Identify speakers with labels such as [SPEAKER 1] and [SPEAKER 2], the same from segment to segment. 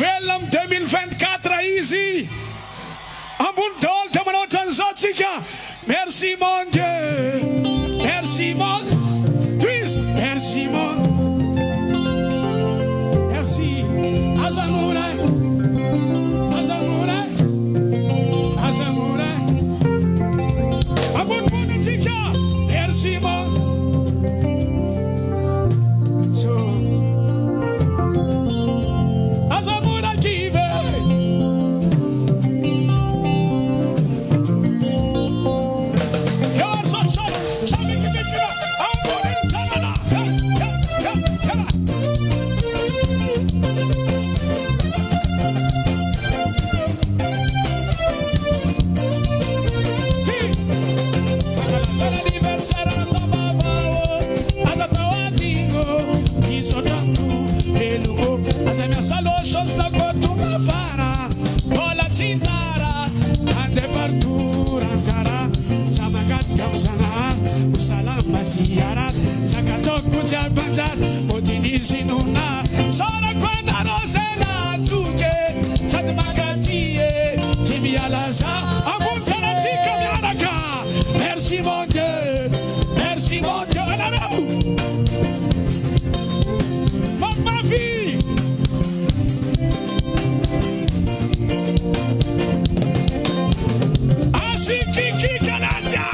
[SPEAKER 1] velona 2024 izy ambony daholo dia manao ohatran'izao tsika. Merci mon Dieu, merci mon Dieu, merci mon merci Azamurai Azamurai Azamurai ambony bony tsika. Merci mon so Azamurai kive Banjar, Modini Sinuna, Sora Quanda Rosena, Duke, Sadmagatie, Jimialaza, Amusana Zika, merci mon Dieu, merci mon Dieu, ma vie. Asiki Kalaja.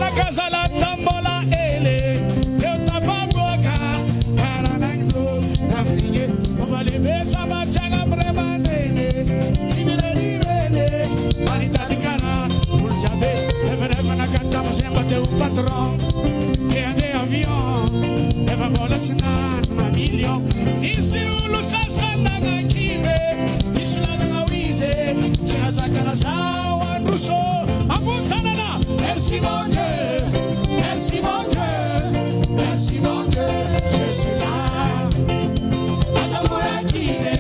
[SPEAKER 1] La casa la tambola ele eu tava boca para nango tamninge o vale besa batanga bremane sinirene manita di cara uljabe evere na canta sembra teu patrão que ande avião eva bola sinan uma milhão isso lo sasana na kive isso lá na wize chasa kana sawa ruso aguntana na merci mon Dieu. Merci mon Dieu, merci mon Dieu, je suis là. Azamura kive,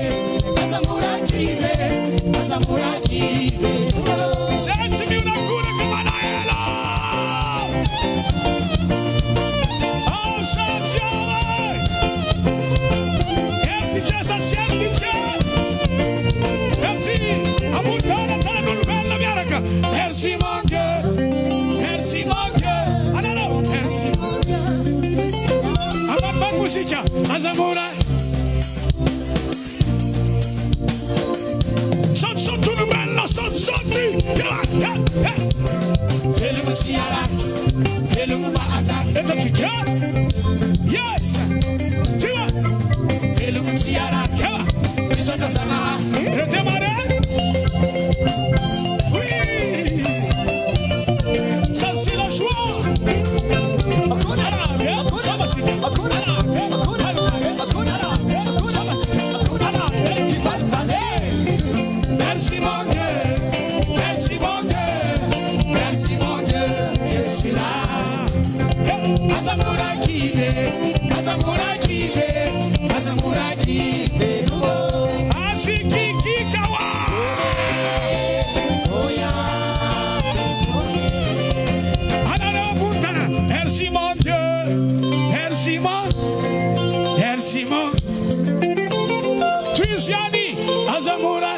[SPEAKER 1] Azamura kive, Azamura kive. Senti-me una cura che Manaela. Oh, Santiago. E ti c'è Santiago, ti c'è. Merci, a buttare la non bella mia raga. Merci mon Dieu, merci mon Dieu. Musica, Azamura. Sotto una bella, sotti. Felimu siara, felimu baata. Eta tika. Yes. Tika. Felimu siara. Kela. Bisota sana. Redemare. Oui. Ça c'est la joie. Merci mon Dieu, merci mon Dieu, merci mon Dieu, je suis là. Azamura kive, Azamura kive, Azamura kive. Ashiki kikawa. Merci mon Dieu, merci mon, merci mon. Tuisiani, Azamura.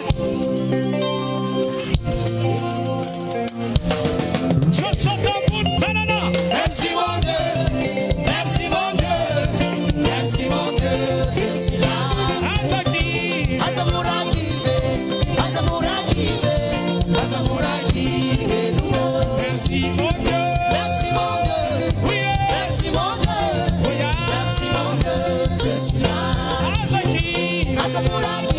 [SPEAKER 1] Merci mon Dieu, merci mon Dieu, merci mon Dieu, je suis là. Azaki, Azamura kive, Azamura kive, Azamura kive. Merci mon Dieu, merci mon Dieu, oui, merci mon Dieu, oui, merci mon Dieu, je suis là. Azaki, Azamura.